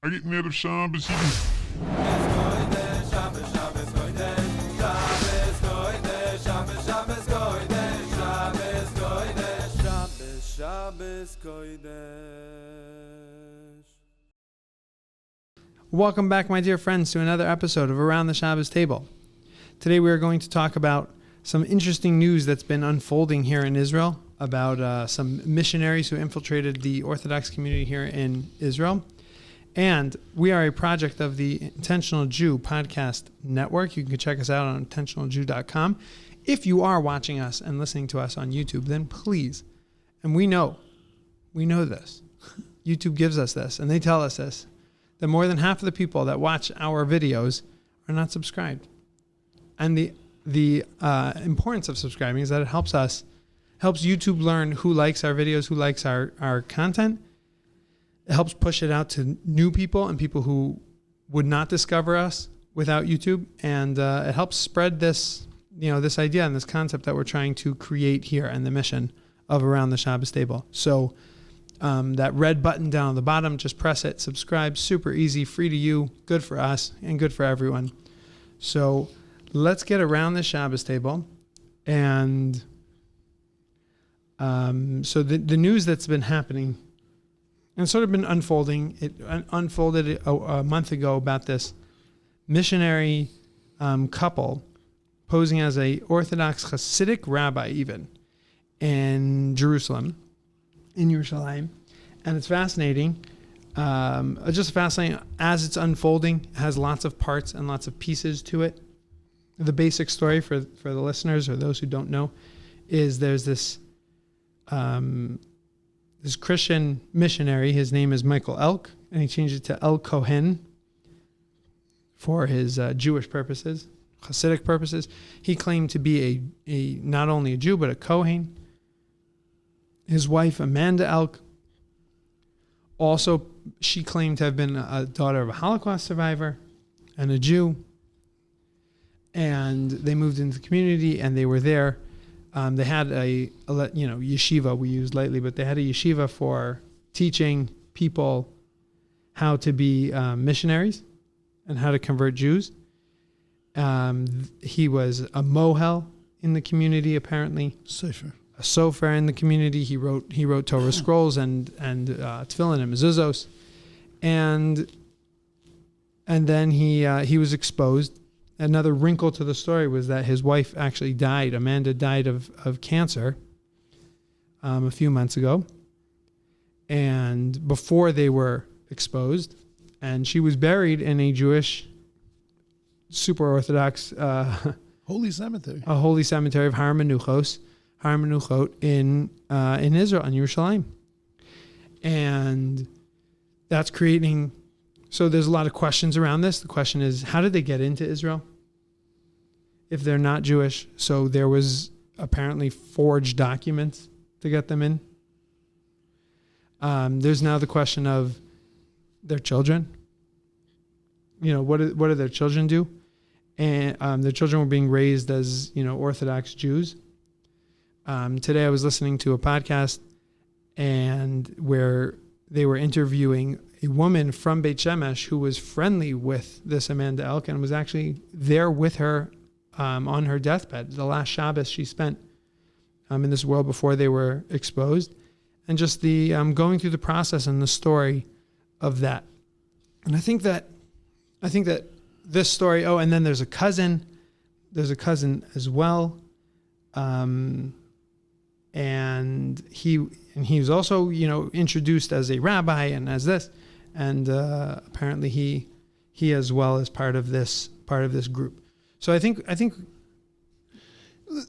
I get mad of Shabbos even. Welcome back, my dear friends, to another episode of Around the Shabbos Table. Today we are going to talk about some interesting news that's been unfolding here in Israel about some missionaries who infiltrated the Orthodox community here in Israel. And we are a project of the Intentional Jew podcast network. You can check us out on intentionaljew.com. If you are watching us and listening to us on YouTube, then please, and we know this, YouTube gives us this, and they tell us this, that more than half of the people that watch our videos are not subscribed. And the importance of subscribing is that it helps YouTube learn who likes our videos, who likes our content. It helps push it out to new people and people who would not discover us without YouTube. And it helps spread this idea and this concept that we're trying to create here and the mission of Around the Shabbos Table. So that red button down on the bottom, just press it, subscribe, super easy, free to you, good for us and good for everyone. So let's get around the Shabbos table. And so the news that's been happening and sort of been unfolding, it unfolded a month ago about this missionary couple posing as a Orthodox Chassidic rabbi even in Jerusalem. And it's fascinating. Just fascinating as it's unfolding. It has lots of parts and lots of pieces to it. The basic story for the listeners or those who don't know is there's this Christian missionary. His name is Michael Elk, and he changed it to Elkohen for his Jewish purposes, Chassidic purposes. He claimed to be a not only a Jew but a Kohen. His wife, Amanda Elk, also, she claimed to have been a daughter of a Holocaust survivor and a Jew. And they moved into the community and they were there. They had a yeshiva we use lightly, but they had a yeshiva for teaching people how to be missionaries and how to convert Jews. He was a mohel in the community, apparently. A sofer in the community. He wrote Torah scrolls and tefillin and mezuzos, and then he was exposed. Another wrinkle to the story was that his wife actually died. Amanda died of cancer a few months ago, and before they were exposed, and she was buried in a Jewish super Orthodox holy cemetery, a holy cemetery of Har Menuchot in Israel, in Yerushalayim. And that's creating, so there's a lot of questions around this. The question is, how did they get into Israel if they're not Jewish? So there was apparently forged documents to get them in. There's now the question of their children. What do their children do? And their children were being raised as, Orthodox Jews. Today I was listening to a podcast and where they were interviewing a woman from Beit Shemesh who was friendly with this Amanda Elk and was actually there with her on her deathbed. The last Shabbos she spent in this world before they were exposed, and just the going through the process and the story of that. And I think that this story. Oh, and then there's a cousin. There's a cousin as well. And he was also, introduced as a rabbi and as this, and apparently he as well is part of this group. So I think.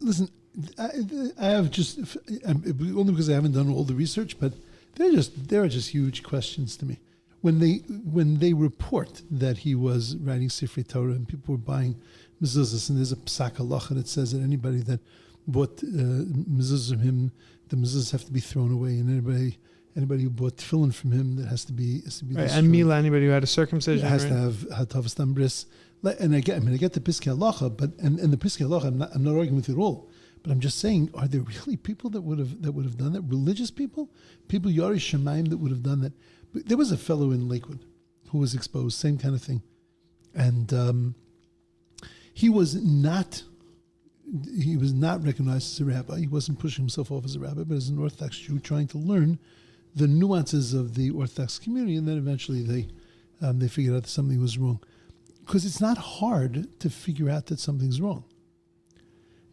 Listen, I have just only because I haven't done all the research, but there are just huge questions to me when they report that he was writing Sifrei Torah and people were buying mezuzahs, and there's a psak halacha that says that anybody that bought mezuzahs from him, the mezuzahs have to be thrown away, and anybody who bought tefillin from him, that has to be right. destroyed. And Mila, anybody who had a circumcision, has to have hatavas tambris. And I get the Piskei Halacha, but and the Piskei Halacha, I'm not arguing with it at all. But I'm just saying, are there really people that would have done that? Religious people, Yarei Shemaim that would have done that? But there was a fellow in Lakewood who was exposed, same kind of thing. And he was not recognized as a rabbi. He wasn't pushing himself off as a rabbi, but as an Orthodox Jew trying to learn the nuances of the Orthodox community, and then eventually they figured out that something was wrong. Because it's not hard to figure out that something's wrong.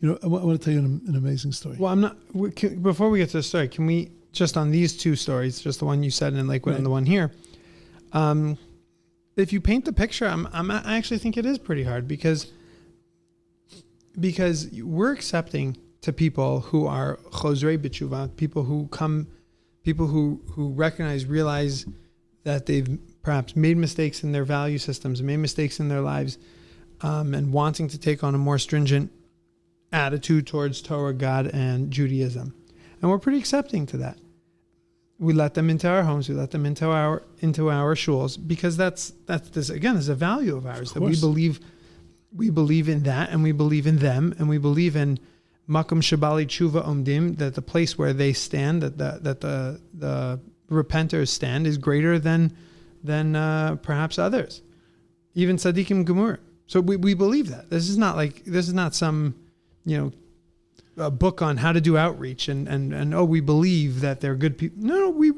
I want to tell you an amazing story. Well, before we get to the story, can we, just on these two stories, just the one you said in Lakewood and the one here, if you paint the picture, I actually think it is pretty hard because we're accepting to people who are chozrei b'tshuva, people who realize that they've perhaps made mistakes in their value systems, made mistakes in their lives, and wanting to take on a more stringent attitude towards Torah, God, and Judaism. And we're pretty accepting to that. We let them into our homes, we let them into our shuls, because that's this again is a value of ours, that we believe in that, and we believe in them, and we believe in makom shabali tshuva omdim, that the place where they stand, that the repenters stand, is greater than perhaps others, even tzaddikim gemur. So we believe that. This is not some a book on how to do outreach and we believe that they're good people. No, we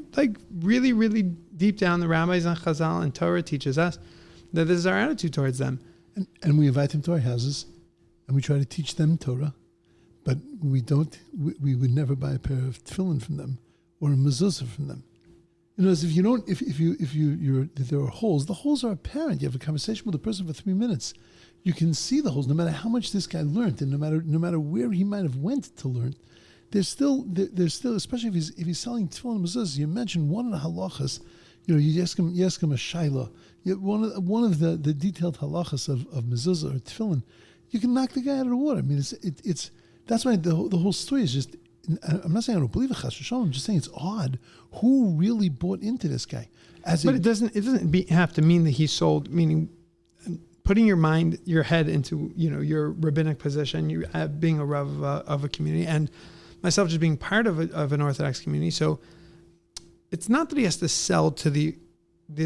really, really deep down, the rabbis and Chazal and Torah teaches us that this is our attitude towards them. And we invite them to our houses and we try to teach them Torah, but we would never buy a pair of tefillin from them or a mezuzah from them. As if there are holes, the holes are apparent. You have a conversation with a person for 3 minutes. You can see the holes, no matter how much this guy learned, and no matter where he might have went to learn. There's still, especially if he's selling tefillin and mezuzahs. You mention one of the halachas. You ask him a shaila. One of the detailed halachas of mezuzah or tefillin. You can knock the guy out of the water. I mean, it's that's why the whole story is just. I'm not saying I don't believe it, chas v'shalom. I'm just saying it's odd. Who really bought into this guy? It doesn't have to mean that he sold. Meaning, putting your head into your rabbinic position, you being a rav of a community, and myself just being part of an Orthodox community. So it's not that he has to sell to the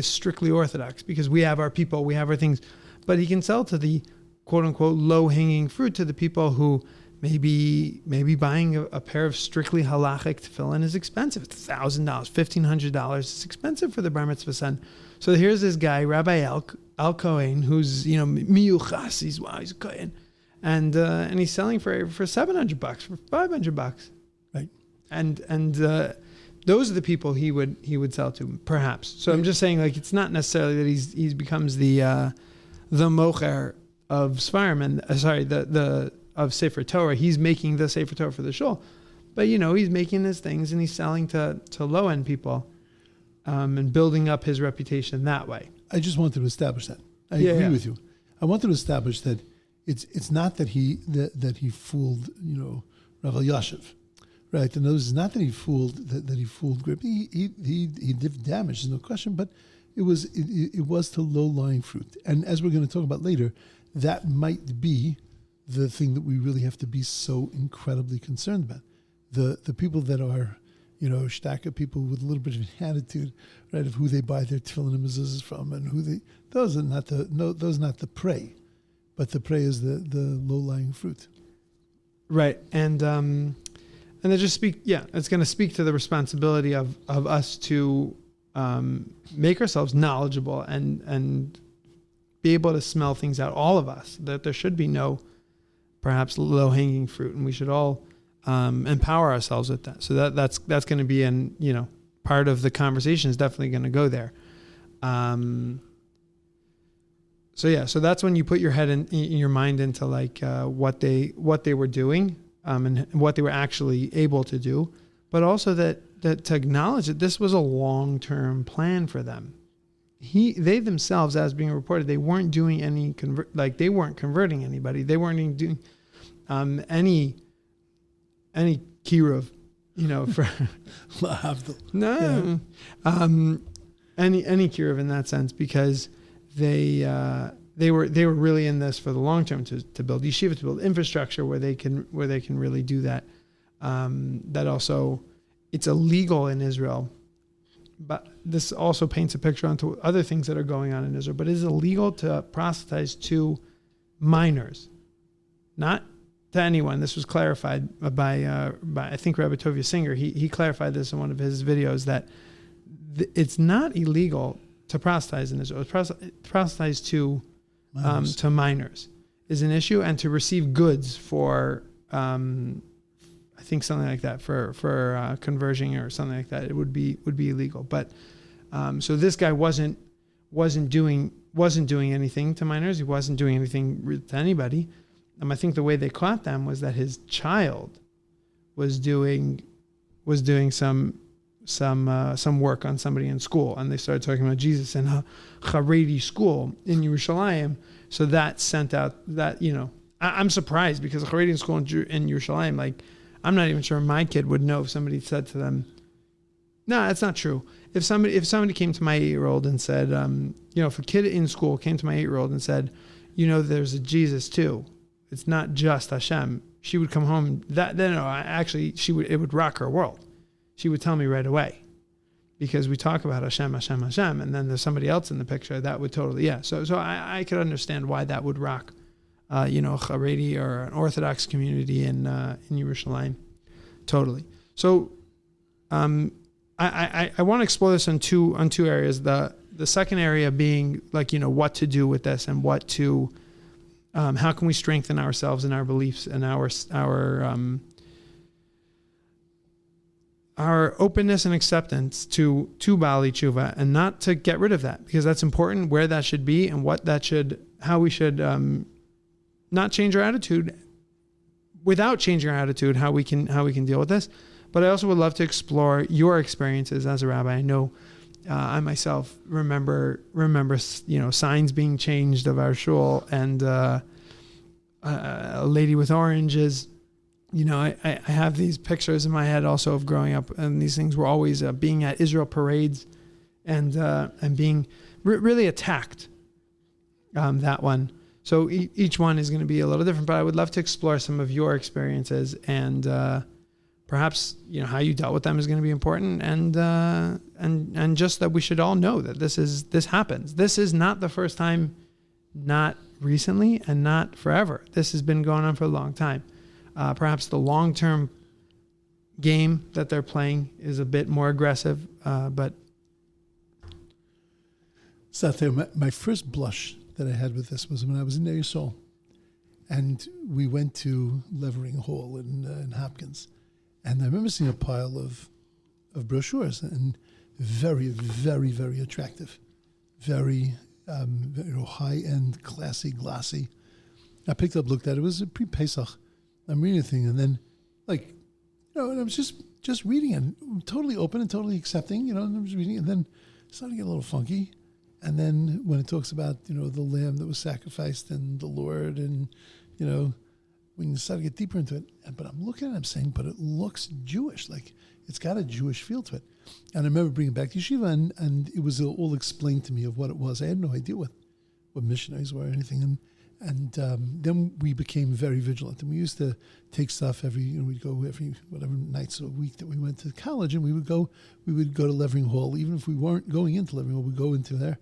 strictly Orthodox, because we have our people, we have our things, but he can sell to the quote unquote low hanging fruit, to the people who. Maybe buying a pair of strictly halachic tefillin is expensive. It's $1,000, $1,500. It's expensive for the bar mitzvah son. So here's this guy, Rabbi Elkohen, who's miyuchas. He's a kohen, and he's selling for $700, for $500, right? And those are the people he would sell to, perhaps. So I'm just saying, it's not necessarily that he becomes the mocher of Sfarim, and of Sefer Torah. He's making the Sefer Torah for the shul, but he's making his things and he's selling to low end people, and building up his reputation that way. I just wanted to establish that. I agree with you. I wanted to establish that it's not that he fooled Rav Yashiv, right? In other words, it's not that he fooled Grib. He did damage, there's no question, but it was to low lying fruit. And as we're going to talk about later, that might be the thing that we really have to be so incredibly concerned about. The people that are, shtaka people with a little bit of an attitude, right, of who they buy their tefillin and mezuzahs from, and those are not the prey, but the prey is the low-lying fruit. Right, and they just it's going to speak to the responsibility of us to make ourselves knowledgeable and be able to smell things out, all of us, that there should be no perhaps low-hanging fruit, and we should all empower ourselves with that. So that's going to be part of the conversation is definitely going to go there. So that's when you put your head in your mind into what they were doing, and what they were actually able to do, but also that to acknowledge that this was a long-term plan for them. They themselves, as being reported, they weren't doing any they weren't converting anybody. They weren't even doing any kiruv, for no, any kiruv in that sense, because they were really in this for the long term to build yeshiva, to build infrastructure where they can really do that. That also, it's illegal in Israel but this also paints a picture onto other things that are going on in Israel. But it is illegal to proselytize to minors, not to anyone. This was clarified by I think Rabbi Tovia Singer. He clarified this in one of his videos that it's not illegal to proselytize in Israel. Proselytize to minors is an issue, and to receive goods for I think something like that for conversion or something like that, it would be illegal. But so this guy wasn't doing anything to minors. He wasn't doing anything to anybody. I think the way they caught them was that his child was doing some work on somebody in school, and they started talking about Jesus in a Haredi school in Yerushalayim. So that sent out that, I'm surprised, because a Haredi school in Yerushalayim, like, I'm not even sure my kid would know if somebody said to them, no, that's not true. If somebody came to my 8-year-old and said, if a kid in school came to my 8-year-old and said, there's a Jesus too, it's not just Hashem, she would come home. It would rock her world. She would tell me right away, because we talk about Hashem, Hashem, Hashem, and then there's somebody else in the picture that would totally, yeah. So I could understand why that would rock, a Haredi or an Orthodox community in Yerushalayim, totally. So, I want to explore this on two areas. The second area being what to do with this, and how can we strengthen ourselves and our beliefs and our openness and acceptance to Baalei Tshuva, and not to get rid of that, because that's important, where that should be and how we should not change our attitude, without changing our attitude, how we can deal with this. But I also would love to explore your experiences as a rabbi. I know I myself remember signs being changed of our shul, and a lady with oranges. I have these pictures in my head also of growing up, and these things were always being at Israel parades and being really attacked. That one. So each one is going to be a little different, but I would love to explore some of your experiences, and perhaps how you dealt with them is going to be important, and just that we should all know that this happens. This is not the first time, not recently, and not forever. This has been going on for a long time. Perhaps the long-term game that they're playing is a bit more aggressive, but... Satya, my first blush that I had with this was when I was in Ner Yisrael, and we went to Levering Hall in Hopkins, and I remember seeing a pile of brochures, and very, very, very attractive, very high-end, classy, glossy. I picked up, looked at it. It was a pre-Pesach. I'm reading a thing, and then, and I was just reading it, totally open and totally accepting, and I was reading it, and then it started to get a little funky. And then when it talks about, the lamb that was sacrificed and the Lord, and, when you start to get deeper into it, but I'm looking at it, I'm saying, but it looks Jewish, like it's got a Jewish feel to it. And I remember bringing it back to yeshiva, and it was all explained to me of what it was. I had no idea what missionaries were or anything. And then we became very vigilant, and we used to take stuff we'd go every whatever nights a week that we went to college, and we would go to Levering Hall. Even if we weren't going into Levering Hall, we'd go into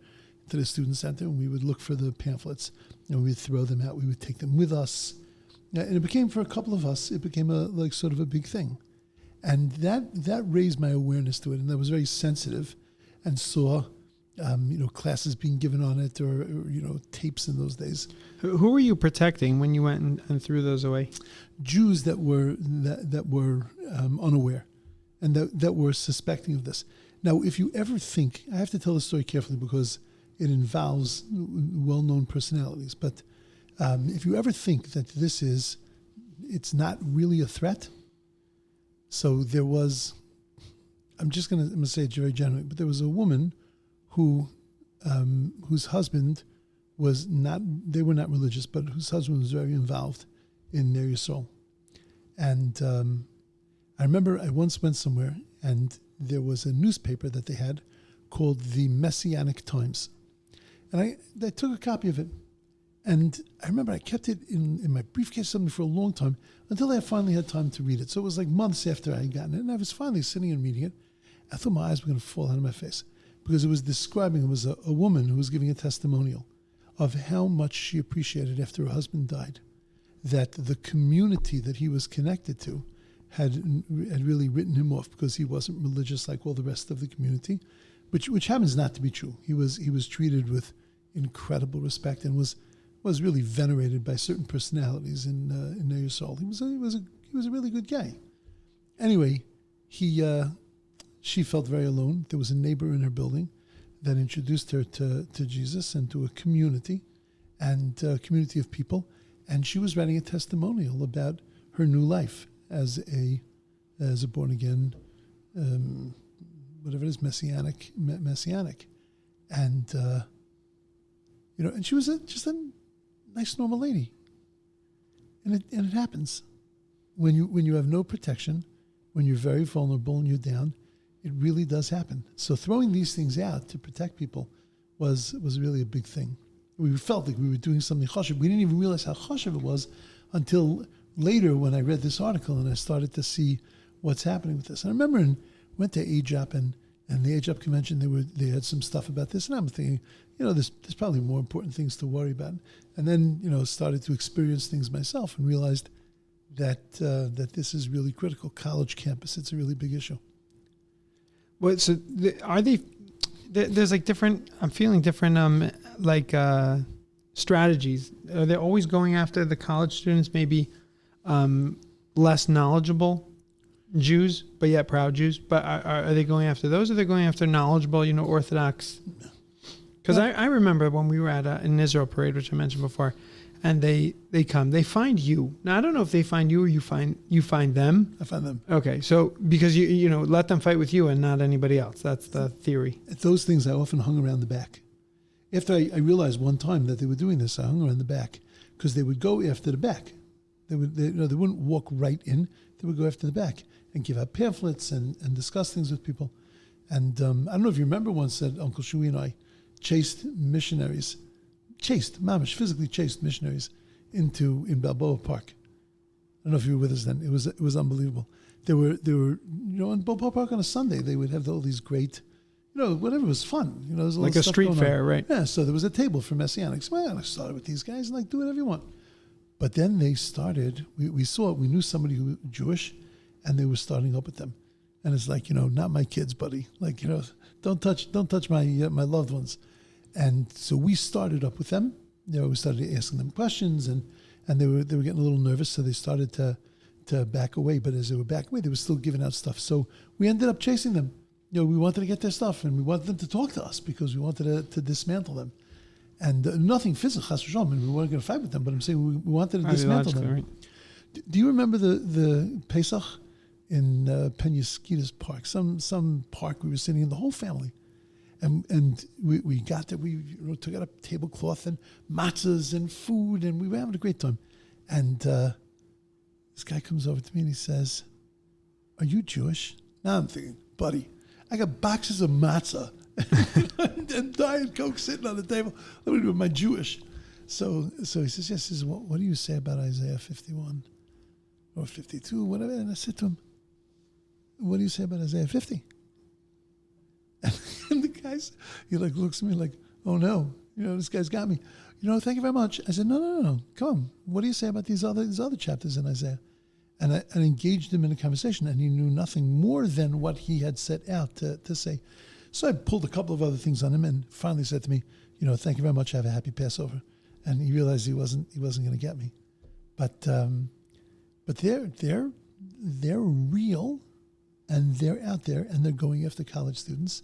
the student center, and we would look for the pamphlets, and we would throw them out. We would take them with us, and it became, for a couple of us, it became sort of a big thing, and that raised my awareness to it, and I was very sensitive, and saw classes being given on it, or tapes in those days. Who were you protecting when you went and threw those away? Jews that were unaware, and that were suspecting of this. Now, if you ever think, I have to tell the story carefully because it involves well-known personalities, but if you ever think that it's not really a threat. So there was, I'm going to say it very generally, but there was a woman whose husband was not, they were not religious, but whose husband was very involved in Ner Yisrael. And I remember I once went somewhere, and there was a newspaper that they had called the Messianic Times. And I took a copy of it, and I remember I kept it in my briefcase something for a long time until I finally had time to read it. So it was like months after I had gotten it, and I was finally sitting and reading it. I thought my eyes were going to fall out of my face, because it was a woman who was giving a testimonial of how much she appreciated after her husband died, that the community that he was connected to had really written him off because he wasn't religious like all the rest of the community, which happens not to be true. He was treated with incredible respect and was really venerated by certain personalities in Ner Yisrael. He was a really good guy. Anyway, she felt very alone. There was a neighbor in her building that introduced her to Jesus and to a community of people, and she was writing a testimonial about her new life as a born again, whatever it is, messianic, and and she was just a nice, normal lady. And it happens when you have no protection, when you're very vulnerable and you're down. It really does happen. So throwing these things out to protect people was really a big thing. We felt like we were doing something chashuv. We didn't even realize how chashuv it was until later when I read this article and I started to see what's happening with this. And I remember went to AJAP and the AJAP convention, they had some stuff about this, and I'm thinking, there's probably more important things to worry about. And then, started to experience things myself and realized that this is really critical. College campus, it's a really big issue. Well, so are they? There's like different. I'm feeling different. Strategies. Are they always going after the college students? Maybe less knowledgeable Jews, but yet proud Jews. But are they going after those? Or are they going after knowledgeable, Orthodox? Because I remember when we were at an Israel parade, which I mentioned before, and they come, they find you. Now I don't know if they find you or you find them. I find them. Okay, so because you let them fight with you and not anybody else. That's the theory. At those things, I often hung around the back. After I realized one time that they were doing this, I hung around the back because they would go after the back. They wouldn't walk right in. They would go after the back and give out pamphlets and discuss things with people. And I don't know if you remember once that Uncle Shui and I chased missionaries. Mamish, physically chased missionaries in Balboa Park. I don't know if you were with us then. It was unbelievable. They were in Balboa Park on a Sunday. They would have all these great, whatever was fun. There's like a street fair, right? Yeah. So there was a table for messianics. Well, I started with these guys and do whatever you want. But then they started. We knew somebody who was Jewish, and they were starting up with them. And it's like, not my kids, buddy. Don't touch my loved ones. And so we started up with them. We started asking them questions, and they were getting a little nervous, so they started to back away. But as they were backing away, they were still giving out stuff. So we ended up chasing them. We wanted to get their stuff, and we wanted them to talk to us because we wanted to dismantle them. And nothing physical, we weren't going to fight with them, but I'm saying we wanted to dismantle them. Right. Do you remember the Pesach in Penyaskita's Park? Some park we were sitting in, the whole family. And we got there. We took out a tablecloth and matzahs and food, and we were having a great time. And this guy comes over to me and he says, "Are you Jewish?" Now I'm thinking, buddy, I got boxes of matzah and Diet Coke sitting on the table. Am I Jewish? So he says, yes. He says, what do you say about Isaiah 51 or 52, whatever? And I said to him, what do you say about Isaiah 50? And the guy's, he looks at me like, oh no, this guy's got me. Thank you very much. I said, no, come on. What do you say about these other chapters in Isaiah? And I engaged him in a conversation, and he knew nothing more than what he had set out to say. So I pulled a couple of other things on him, and finally said to me, thank you very much. Have a happy Passover. And he realized he wasn't going to get me, but they're real, and they're out there, and they're going after college students.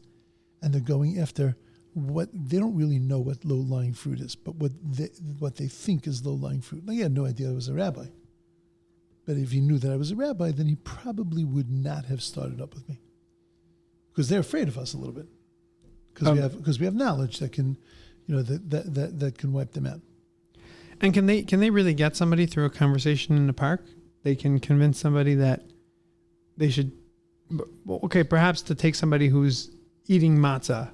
And they're going after what they don't really know what low-lying fruit is, but what they think is low-lying fruit. Now, he had no idea I was a rabbi. But if he knew that I was a rabbi, then he probably would not have started up with me. Because they're afraid of us a little bit. Because we have knowledge that can, that can wipe them out. And can they really get somebody through a conversation in the park? They can convince somebody that they should, perhaps to take somebody who's eating matzah,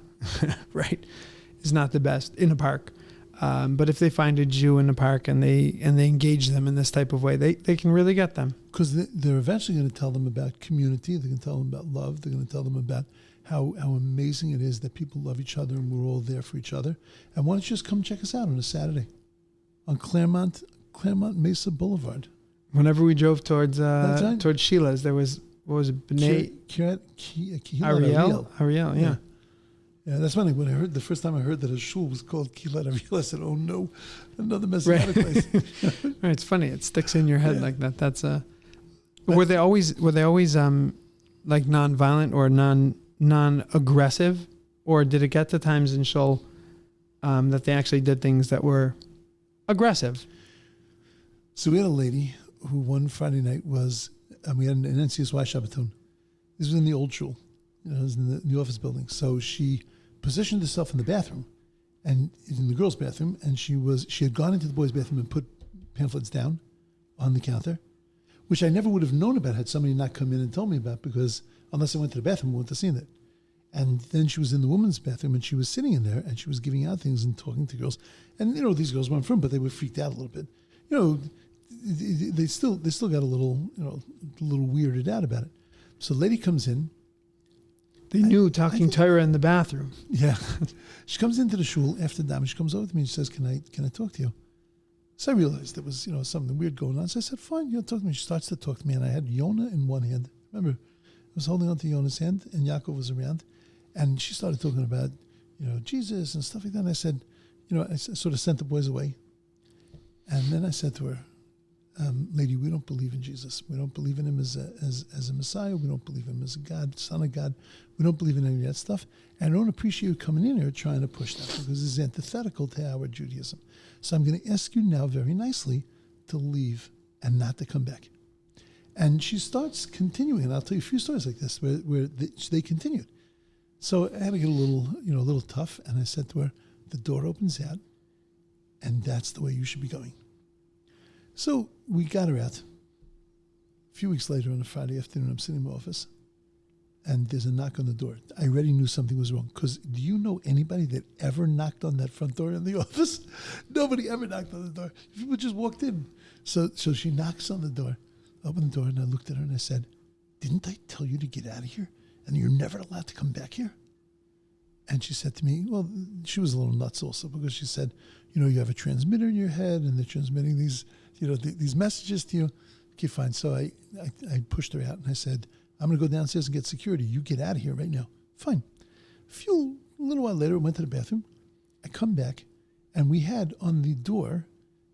right, is not the best in a park. But if they find a Jew in the park and they engage them in this type of way, they can really get them. Because they're eventually going to tell them about community. They're going to tell them about love. They're going to tell them about how amazing it is that people love each other and we're all there for each other. And why don't you just come check us out on a Saturday on Claremont Mesa Boulevard. Whenever we drove towards right. towards Sheila's, there was, what was it, B'nai Ariel, yeah. Yeah, that's funny. When I heard the first time I heard that a shul was called Kilat Ariel, I said, "Oh no, another Messianic place." Right, it's funny. It sticks in your head like that. That's Were they always like non-violent or non-aggressive, or did it get to times in shul that they actually did things that were aggressive? So we had a lady who one Friday night was, we had an NCSY Shabbaton. This was in the old shul, it was in the office building. So she positioned herself in the bathroom, and in the girls' bathroom, and she had gone into the boys' bathroom and put pamphlets down on the counter, which I never would have known about had somebody not come in and told me about, because unless I went to the bathroom, I wouldn't have seen it. And then she was in the women's bathroom, and she was sitting in there, and she was giving out things and talking to girls. And these girls weren't from, but they were freaked out a little bit. They still got a little weirded out about it. So the lady comes in. They knew talking Torah in the bathroom. Yeah. She comes into the shul after Dam. She comes over to me and she says, can I talk to you? So I realized there was, something weird going on. So I said, fine, talk to me. She starts to talk to me, and I had Yonah in one hand. Remember, I was holding on to Yonah's hand, and Yaakov was around. And she started talking about, Jesus and stuff like that. And I said, I sort of sent the boys away. And then I said to her, lady, we don't believe in Jesus. We don't believe in him as a Messiah. We don't believe him as a God, Son of God. We don't believe in any of that stuff. And I don't appreciate you coming in here trying to push that, because it's antithetical to our Judaism. So I'm going to ask you now very nicely to leave and not to come back. And she starts continuing, and I'll tell you a few stories like this where they continued. So I had to get a little tough, and I said to her, the door opens out, and that's the way you should be going. So we got her out. A few weeks later on a Friday afternoon, I'm sitting in my office, and there's a knock on the door. I already knew something was wrong, because do you know anybody that ever knocked on that front door in the office? Nobody ever knocked on the door. People just walked in. So she knocks on the door, opened the door, and I looked at her and I said, didn't I tell you to get out of here? And you're never allowed to come back here? And she said to me, well, she was a little nuts also, because she said, you have a transmitter in your head, and they're transmitting these, these messages to you. Okay, fine. So I pushed her out, and I said, I'm going to go downstairs and get security. You get out of here right now. Fine. A little while later, I went to the bathroom. I come back, and we had on the door,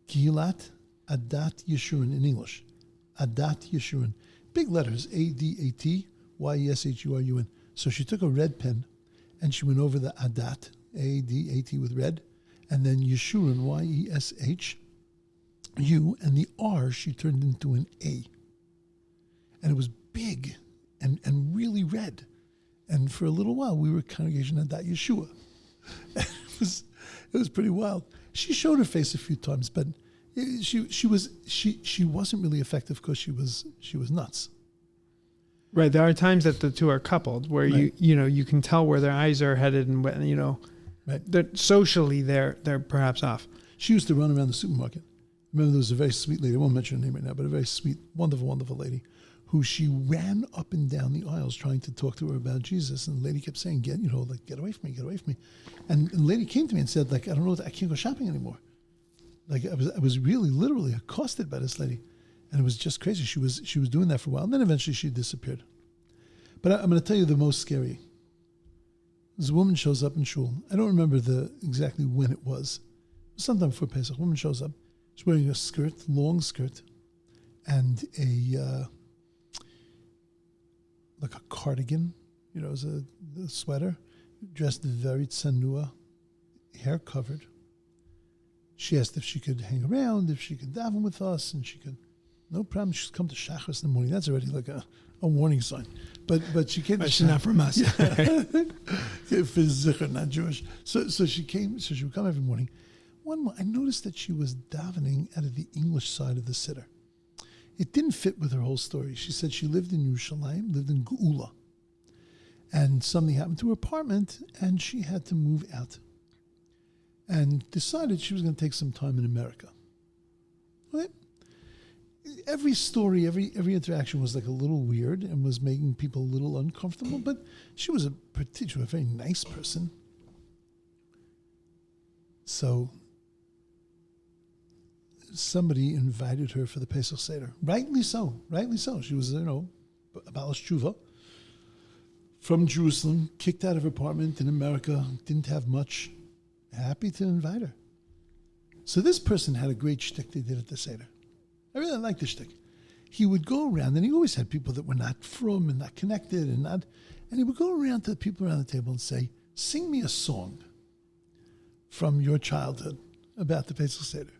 Gilat Adat Yeshurun in English. Adat Yeshurun. Big letters, ADATYESHURUN. So she took a red pen, and she went over the Adat, A-D-A-T with red, and then Yeshurun, Y-E-S-H-U, and the R she turned into an A. And it was big and really red. And for a little while, we were Congregation Adat Yeshua. It was pretty wild. She showed her face a few times, but she wasn't really effective because she was nuts. Right. There are times that the two are coupled where right. you can tell where their eyes are headed, and right. Socially they're perhaps off. She used to run around the supermarket. Remember, there was a very sweet lady. I won't mention her name right now, but a very sweet, wonderful, wonderful lady who she ran up and down the aisles trying to talk to her about Jesus. And the lady kept saying, get away from me, get away from me. And the lady came to me and said, I don't know, I can't go shopping anymore. I was really literally accosted by this lady. And it was just crazy. She was doing that for a while. And then eventually she disappeared. But I'm going to tell you the most scary. This woman shows up in shul. I don't remember exactly when it was. Sometime before Pesach. A woman shows up. She's wearing a skirt, long skirt, and a cardigan. It was a sweater. Dressed very tsanua, hair covered. She asked if she could hang around, if she could daven with us, and she could. No problem. She's come to Shachris in the morning. That's already like a warning sign. But she came. She's not from us. For Zikr, not Jewish. So she came. So she would come every morning. I noticed that she was davening out of the English side of the siddur. It didn't fit with her whole story. She said she lived in Yerushalayim, lived in Geula, and something happened to her apartment, and she had to move out, and decided she was going to take some time in America. Okay. every story, every interaction was like a little weird and was making people a little uncomfortable. But she was a very nice person. So somebody invited her for the Pesach Seder. Rightly so. She was, a Baal Tshuva from Jerusalem, kicked out of her apartment in America, didn't have much. Happy to invite her. So this person had a great shtick they did at the Seder. I really liked the shtick. He would go around, and he always had people that were not from and not connected, and he would go around to the people around the table and say, sing me a song from your childhood about the Pesach Seder.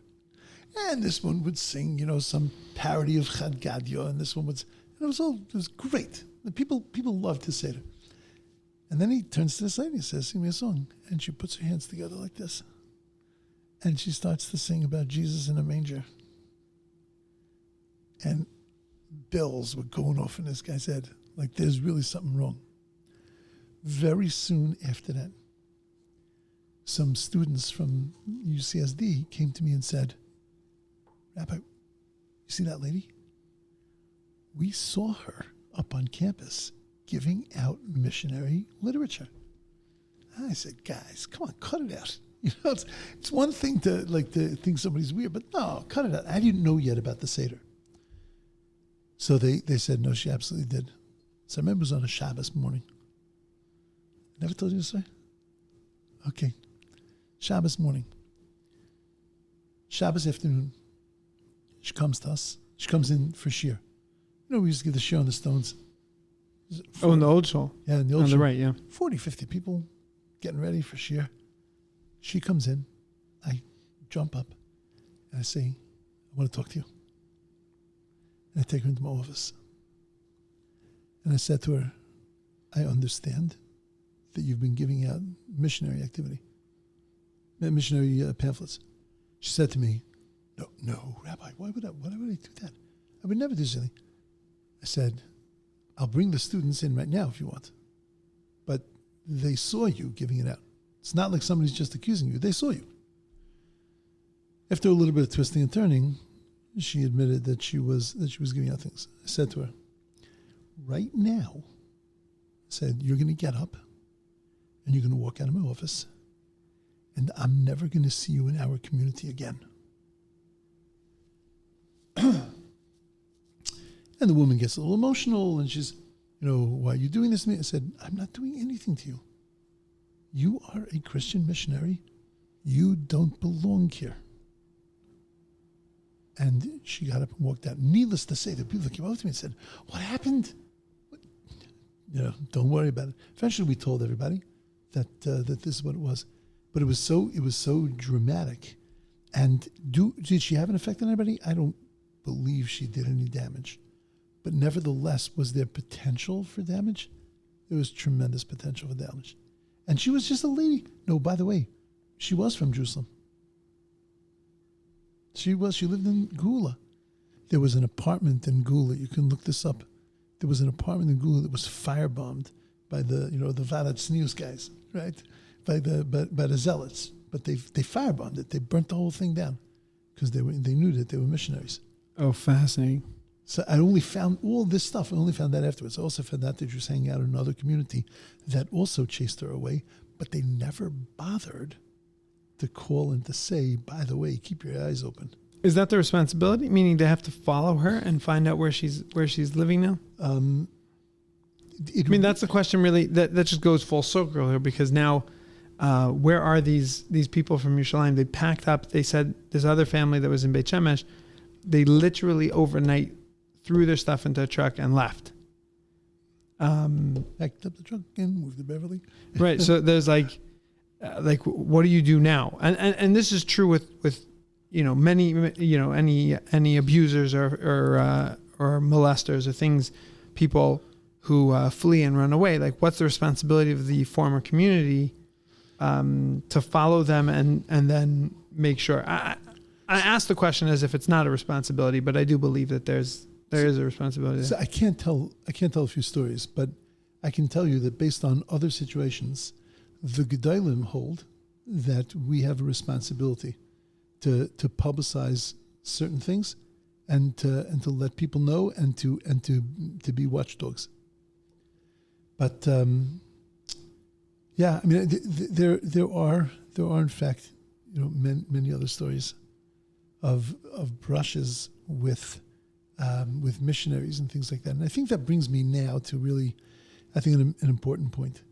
And this one would sing, some parody of Chad Gadya, and this one would, and it was great. The people loved his Seder. And then he turns to this lady and says, sing me a song. And she puts her hands together like this. And she starts to sing about Jesus in a manger. And bells were going off in this guy's head. Like there's really something wrong. Very soon after that, some students from UCSD came to me and said, Rabbi, you see that lady? We saw her up on campus giving out missionary literature. I said, guys, come on, cut it out. It's one thing to think somebody's weird, but no, cut it out. I didn't know yet about the Seder. So they said, no, she absolutely did. So I remember it was on a Shabbos morning. Never told you this story? Okay. Shabbos morning. Shabbos afternoon. She comes to us. She comes in for shir. We used to give the shir on the stones. In the old shul. Yeah, in the old on shul. the right, yeah. 40, 50 people getting ready for shir. She comes in. I jump up and I say, I want to talk to you. And I take her into my office. And I said to her, I understand that you've been giving out missionary pamphlets. She said to me, no, Rabbi, why would I do that? I would never do something. I said, I'll bring the students in right now if you want. But they saw you giving it out. It's not like somebody's just accusing you. They saw you. After a little bit of twisting and turning, she admitted that she was giving out things. I said to her, right now, I said, you're going to get up and you're going to walk out of my office and I'm never going to see you in our community again. And the woman gets a little emotional and she's, why are you doing this to me? I said, I'm not doing anything to you. You are a Christian missionary. You don't belong here. And she got up and walked out. Needless to say, the people came over to me and said, what happened? Don't worry about it. Eventually we told everybody that this is what it was. But it was so dramatic. And did she have an effect on anybody? I don't believe she did any damage. But nevertheless, was there potential for damage? There was tremendous potential for damage. And she was just a lady. No, by the way, she was from Jerusalem. She lived in Gula. There was an apartment in Gula. You can look this up. There was an apartment in Gula that was firebombed by the Vadat Tznius guys, right? By the zealots. But they firebombed it. They burnt the whole thing down because they knew that they were missionaries. Oh, fascinating. So I only found all this stuff. I only found that afterwards. I also found out that she was hanging out in another community that also chased her away, but they never bothered to call and to say, by the way, keep your eyes open. Is that the responsibility? Meaning they have to follow her and find out where she's living now? That's the question really that just goes full circle here because now where are these people from Yerushalayim? They packed up. They said this other family that was in Beit Shemesh, they literally overnight threw their stuff into a truck and left. Packed up the truck and moved to Beverly. Right. So there's like, what do you do now? And this is true with many, any abusers or molesters or things, people who flee and run away. Like, what's the responsibility of the former community to follow them and then make sure? I ask the question as if it's not a responsibility, but I do believe that there is a responsibility. So I can't tell a few stories, but I can tell you that based on other situations, the Gedolim hold that we have a responsibility to publicize certain things and to let people know and to be watchdogs. But yeah, I mean, there are in fact, many other stories of brushes with missionaries and things like that. And I think that brings me now to really, I think, an important point,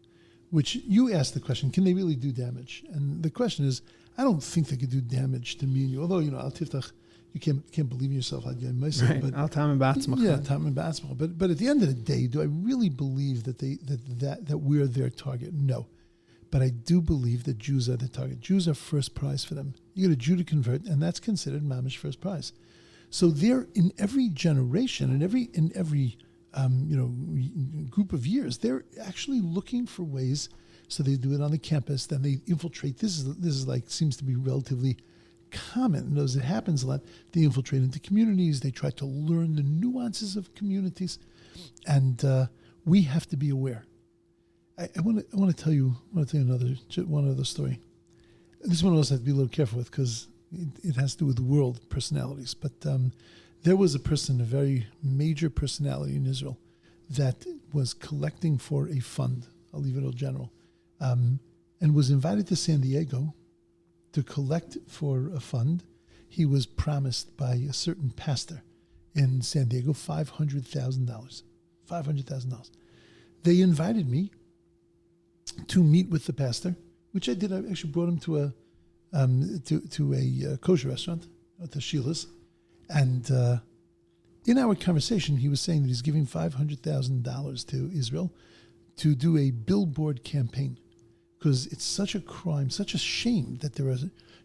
which you asked the question: can they really do damage? And the question is, I don't think they could do damage to me and you. Although al tiftach, you can't believe in yourself. Right. But Al Tam and Batzmach. Yeah, Tam and Batzmach. But at the end of the day, do I really believe that that we're their target? No. But I do believe that Jews are the target. Jews are first prize for them. You get a Jew to convert, and that's considered mamish first prize. So they're in every generation, in every group of years, they're actually looking for ways. So they do it on the campus, then they infiltrate. This is like, seems to be relatively common. It happens a lot. They infiltrate into communities. They try to learn the nuances of communities, and we have to be aware. I want to tell you one other story. This one also have to be a little careful with, because it has to do with world personalities. But there was a very major personality in Israel that was collecting for a fund. I'll leave it all general, and was invited to San Diego to collect for a fund. He was promised by a certain pastor in San Diego $500,000. $500,000. They invited me to meet with the pastor, which I did. I actually brought him to a kosher restaurant at the Sheila's, and in our conversation, he was saying that he's giving $500,000 to Israel to do a billboard campaign, because it's such a crime, such a shame that there are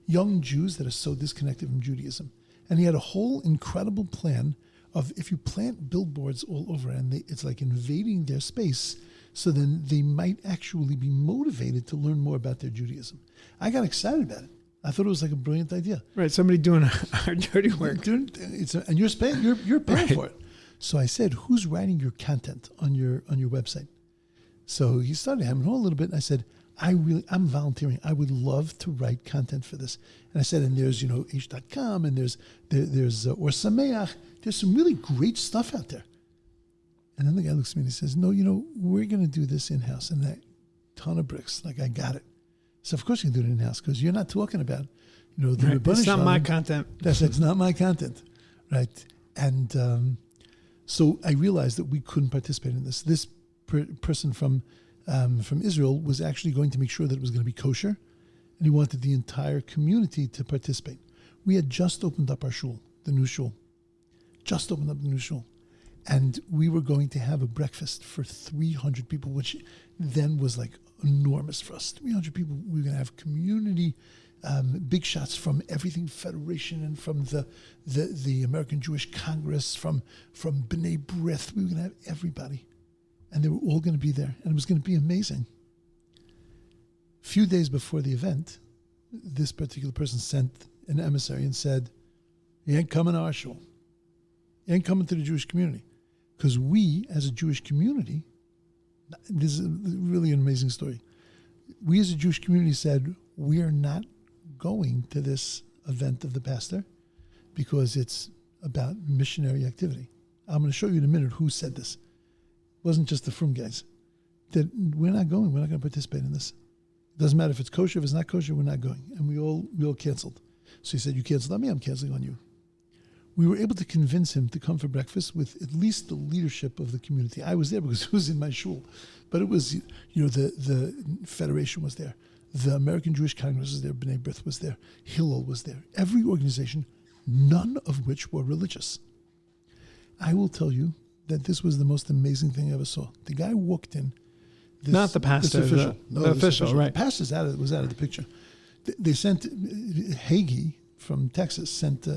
young Jews that are so disconnected from Judaism. And he had a whole incredible plan of, if you plant billboards all over, and it's like invading their space, so then they might actually be motivated to learn more about their Judaism. I got excited about it. I thought it was like a brilliant idea. Right, somebody doing our dirty work. And you're paying right. for it. So I said, "Who's writing your content on your website?" So he started hammering on a little bit, and I said, I'm volunteering. I would love to write content for this. And I said, and there's, H.com, and there's Or Sameach. There's some really great stuff out there. And then the guy looks at me and he says, no, we're going to do this in-house. And that ton of bricks, like, I got it. So of course you can do it in-house, because you're not talking about, the right. It's not my content. It's not my content, right? And so I realized that we couldn't participate in this. This person from Israel was actually going to make sure that it was going to be kosher, and he wanted the entire community to participate. We had just opened up our shul, the new shul. And we were going to have a breakfast for 300 people, which then was like enormous for us. 300 people. We were going to have community big shots from everything Federation, and from the American Jewish Congress, from B'nai B'rith. We were going to have everybody. And they were all going to be there, and it was going to be amazing. A few days before the event, this particular person sent an emissary and said, "You ain't coming to our shul. You ain't coming to the Jewish community." Because we, as a Jewish community, this is really an amazing story. We, as a Jewish community, said, we are not going to this event of the pastor because it's about missionary activity. I'm going to show you in a minute who said this. It wasn't just the Frum guys. That we're not going. We're not going to participate in this. It doesn't matter if it's kosher, if it's not kosher, we're not going. And we all canceled. So he said, you canceled on me, I'm canceling on you. We were able to convince him to come for breakfast with at least the leadership of the community. I was there because it was in my shul. But it was, the Federation was there. The American Jewish Congress was there. B'nai B'rith was there. Hillel was there. Every organization, none of which were religious. I will tell you that this was the most amazing thing I ever saw. The guy walked in. Not the pastor, this official. the official, right. The pastor was out of the picture. They sent, Hagee from Texas sent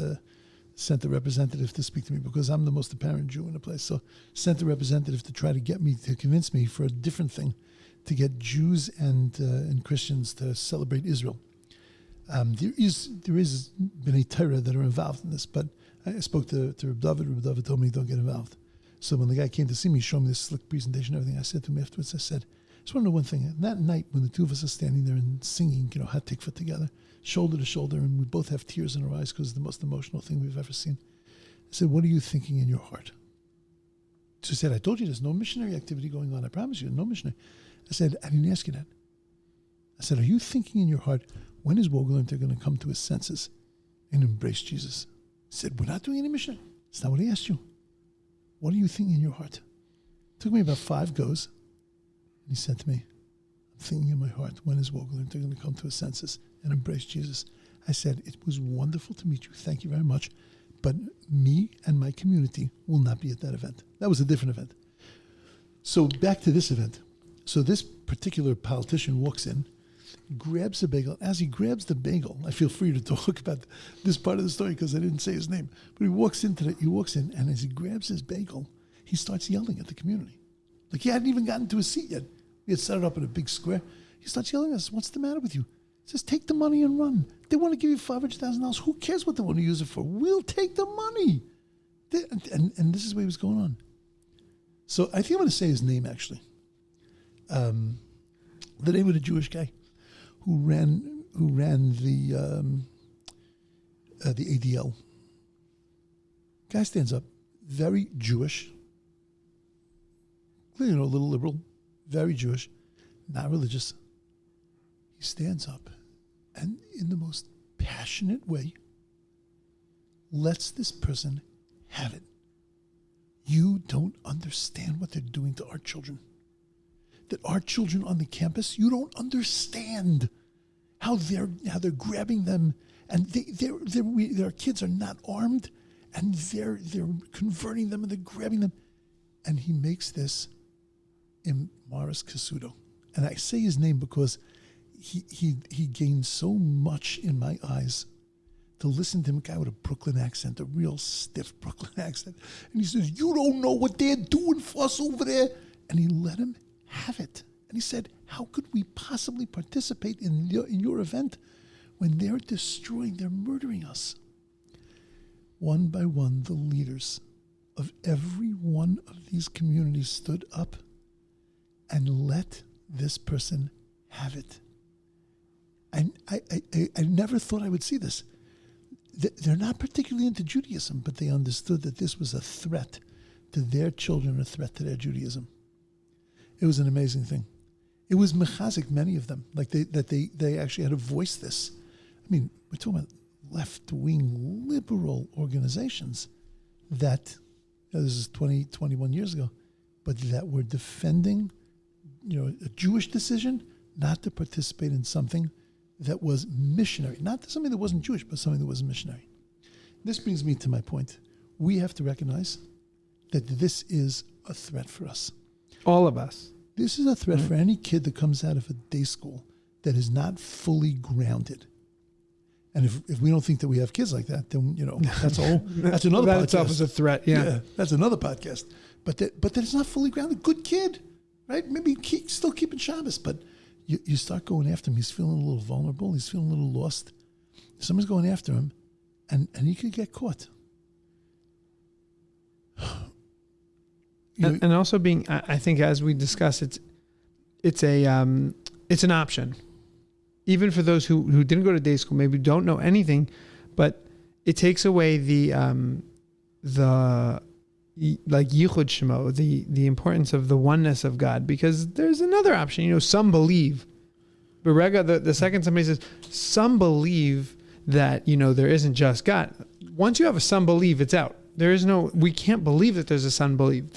a representative to speak to me, because I'm the most apparent Jew in the place. So sent a representative to try to convince me for a different thing, to get Jews and Christians to celebrate Israel. There is B'nai Torah that are involved in this, but I spoke to Rabbi David. Rabbi David told me don't get involved. So when the guy came to see me, showed me this slick presentation, everything, I said to him afterwards, I said, I just want to know one thing. That night when the two of us are standing there and singing, Hot Tikva together, shoulder to shoulder, and we both have tears in our eyes because it's the most emotional thing we've ever seen. I said, what are you thinking in your heart? She said, I told you there's no missionary activity going on. I promise you, no missionary. I said, I didn't ask you that. I said, are you thinking in your heart, when is Wohlgelernter going to come to his senses and embrace Jesus? He said, we're not doing any missionary. That's not what I asked you. What are you thinking in your heart? It took me about 5 goes. And he said to me, I'm thinking in my heart, when is Wohlgelernter going to come to his senses and embrace Jesus? I said, it was wonderful to meet you. Thank you very much. But me and my community will not be at that event. That was a different event. So back to this event. So this particular politician walks in, grabs a bagel. As he grabs the bagel, I feel free to talk about this part of the story because I didn't say his name. But he walks in, and as he grabs his bagel, he starts yelling at the community. Like he hadn't even gotten to his seat yet. We had set it up in a big square. He starts yelling at us, what's the matter with you? He says, take the money and run. They want to give you $500,000. Who cares what they want to use it for? We'll take the money. And this is what was going on. So I think I'm going to say his name, actually. The name of the Jewish guy who ran the ADL. Guy stands up, very Jewish, a little liberal, very Jewish, not religious. He stands up and in the most passionate way lets this person have it. You don't understand what they're doing to our children. That our children on the campus, you don't understand how they're grabbing them, and their kids are not armed, and they're converting them and they're grabbing them, and he makes this in Maris Casudo, and I say his name because he gained so much in my eyes to listen to him, a guy with a Brooklyn accent, a real stiff Brooklyn accent, and he says, "You don't know what they're doing for us over there," and he let him have it. And he said, how could we possibly participate in your event when they're destroying, they're murdering us? One by one, the leaders of every one of these communities stood up and let this person have it. And I never thought I would see this. They're not particularly into Judaism, but they understood that this was a threat to their children, a threat to their Judaism. It was an amazing thing. It was mechazik, many of them, like they actually had to voice this. I mean, we're talking about left-wing liberal organizations that, this is 21 years ago, but that were defending, a Jewish decision not to participate in something that was missionary, not something that wasn't Jewish, but something that was missionary. This brings me to my point. We have to recognize that this is a threat for us. All of us. This is a threat for any kid that comes out of a day school that is not fully grounded. And if we don't think that we have kids like that, then that's another podcast. That itself is a threat. Yeah, that's another podcast. But that it's not fully grounded. Good kid, right? Maybe still keeping Shabbos, but you start going after him. He's feeling a little vulnerable. He's feeling a little lost. Someone's going after him, and he could get caught. And also being, I think, as we discussed, it's an option, even for those who didn't go to day school, maybe don't know anything, but it takes away the like yichud shemo, the importance of the oneness of God, because there's another option. Some believe, but the second somebody says some believe that there isn't just God. Once you have a some believe, it's out. We can't believe that there's a son believe.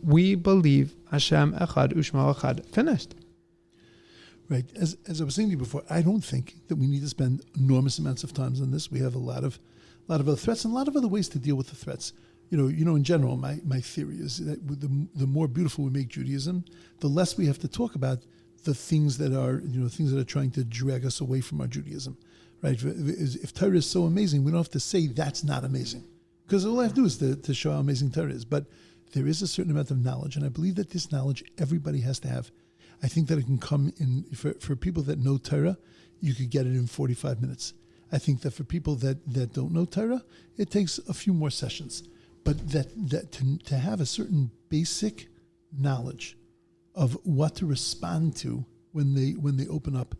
We believe Hashem echad u'shmo echad. Finished. Right. As I was saying to you before, I don't think that we need to spend enormous amounts of time on this. We have a lot of other threats and a lot of other ways to deal with the threats. In general, my theory is that the more beautiful we make Judaism, the less we have to talk about the things that are, things that are trying to drag us away from our Judaism. Right. If Torah is so amazing, we don't have to say that's not amazing. Because all I have to do is to show how amazing Torah is. But there is a certain amount of knowledge, and I believe that this knowledge everybody has to have. I think that it can come in, for people that know Torah, you could get it in 45 minutes. I think that for people that don't know Torah, it takes a few more sessions. But that to have a certain basic knowledge of what to respond to when they open up,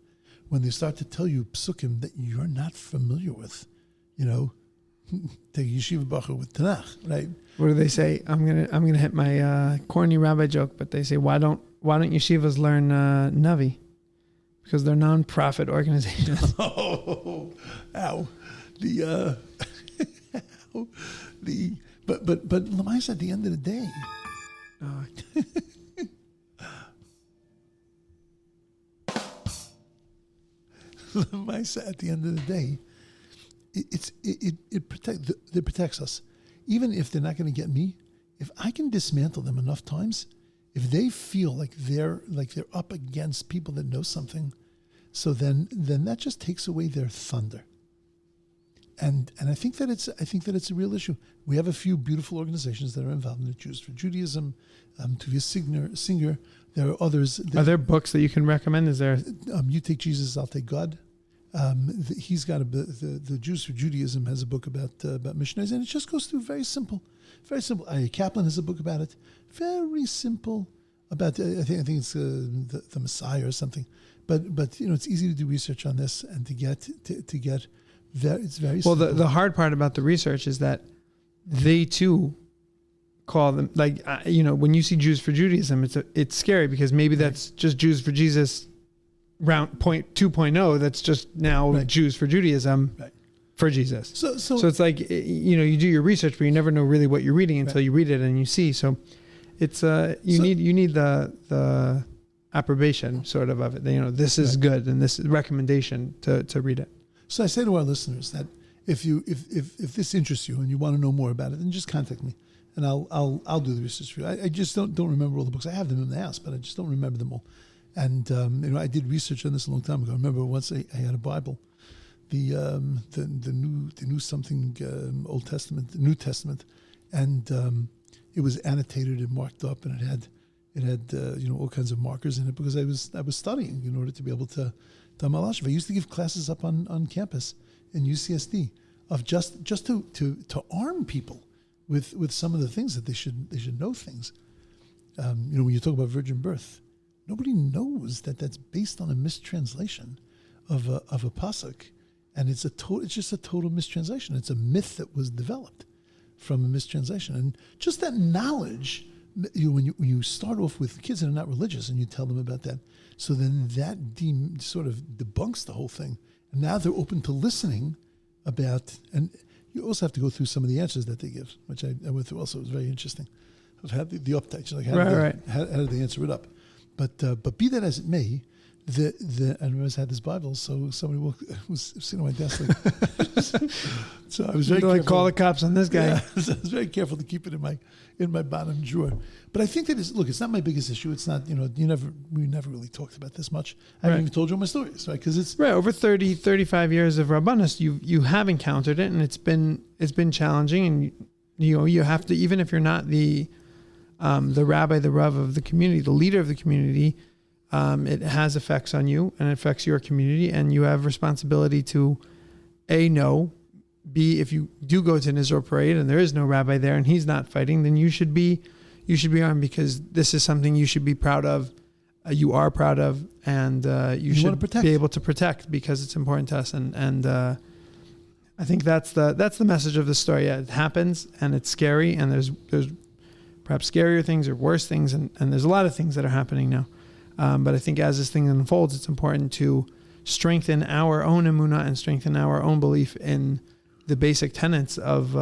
when they start to tell you psukim that you're not familiar with, take a yeshiva bacher with Tanakh, right? What do they say? I'm gonna hit my corny rabbi joke, but they say why don't yeshivas learn Navi? Because they're non-profit organizations. Oh, ow. But Lamais, at the end of the day, Lamais, at the end of the day, it protects us. Even if they're not going to get me, if I can dismantle them enough times, if they feel like they're up against people that know something, so then that just takes away their thunder. And I think that it's a real issue. We have a few beautiful organizations that are involved in the Jews for Judaism, Tobias Singer. There are others. Are there books that you can recommend? Is there? You Take Jesus, I'll Take God. He's got the Jews for Judaism has a book about missionaries, and it just goes through very simple. Kaplan has a book about it, very simple. About I think it's the Messiah or something, but it's easy to do research on this and to get it's very well. simple. The hard part about the research is that they too call them when you see Jews for Judaism, it's scary because maybe that's just Jews for Jesus. Round point 2.0 that's just now Jews for Judaism for Jesus. So it's like you do your research, but you never know really what you're reading until you read it and you see. So it's you need the approbation sort of it. This is good and this is recommendation to read it. So I say to our listeners that if this interests you and you want to know more about it, then just contact me and I'll do the research for you. I just don't remember all the books. I have them in the house, but I just don't remember them all. And I did research on this a long time ago. I remember once I had a Bible, the new something Old Testament, the New Testament, and it was annotated and marked up, and it had all kinds of markers in it because I was studying in order to be able to Malashiv. I used to give classes up on campus in UCSD of just to arm people with some of the things that they should know things. When you talk about virgin birth. Nobody knows that that's based on a mistranslation of a pasuk, and it's just a total mistranslation. It's a myth that was developed from a mistranslation, and just that knowledge. When you start off with kids that are not religious, and you tell them about that, so then that sort of debunks the whole thing, and now they're open to listening about. And you also have to go through some of the answers that they give, which I went through. Also, it was very interesting. Of how the updates, like how did they answer it up? But be that as it may, I remember I had this Bible, so somebody was sitting on my desk. So I was very careful. Call the cops on this guy. Yeah, I was very careful to keep it in my bottom drawer. But I think that it's not my biggest issue. It's not we never really talked about this much. I haven't even told you all my stories, right? Because it's over 30, 35 years of Rabbanus, you have encountered it, and it's been challenging, and you have to, even if you're not the rabbi, the rav of the community, the leader of the community, it has effects on you and it affects your community, and you have responsibility to know, B, if you do go to an Israel parade and there is no rabbi there and he's not fighting, then you should be armed, because this is something you should be proud of, you are proud of, and you should be able to protect because it's important to us. And I think that's the message of the story. Yeah, it happens and it's scary, and there's perhaps scarier things or worse things, and there's a lot of things that are happening now. But I think as this thing unfolds, it's important to strengthen our own emunah and strengthen our own belief in the basic tenets of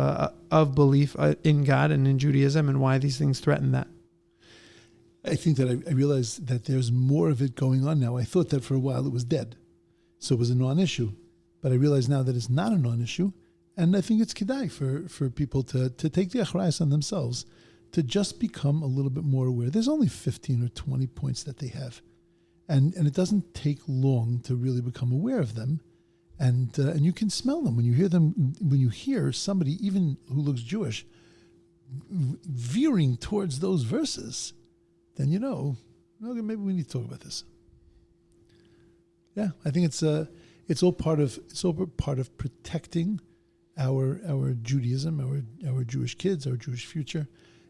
belief in God and in Judaism, and why these things threaten that. I think that I realized that there's more of it going on now. I thought that for a while it was dead, so it was a non-issue. But I realize now that it's not a non-issue, and I think it's kedai for people to take the achrayus on themselves, to just become a little bit more aware. There's only 15 or 20 points that they have. And it doesn't take long to really become aware of them. And you can smell them when you hear them. When you hear somebody, even who looks Jewish, veering towards those verses, then okay, maybe we need to talk about this. Yeah, I think it's all part of protecting our Judaism, our Jewish kids, our Jewish future.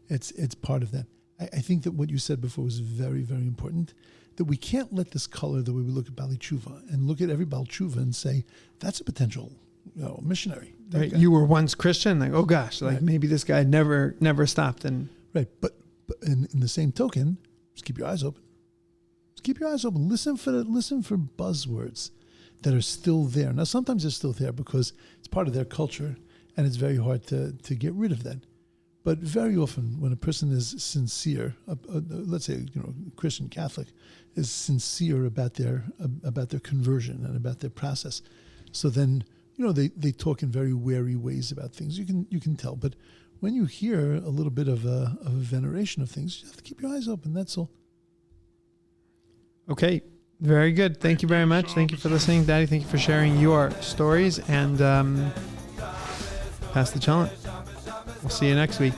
It's part of that. I think that what you said before was very, very important, that we can't let this color the way we look at Bali Tshuva and look at every Bali Tshuva and say, that's a potential missionary. That Right. guy. You were once Christian, like, oh gosh, like Right. maybe this guy never stopped. And Right, but in the same token, just keep your eyes open. Just keep your eyes open. Listen for buzzwords that are still there. Now, sometimes they're still there because it's part of their culture, and it's very hard to get rid of that. But very often, when a person is sincere, let's say Christian Catholic, is sincere about their conversion and about their process, so then they talk in very wary ways about things. You can tell, but when you hear a little bit of a veneration of things, you have to keep your eyes open. That's all. okay, very good. Thank you very much. Thank you for listening, Daddy. Thank you for sharing your stories, and Pass the Chulent. We'll see you next week.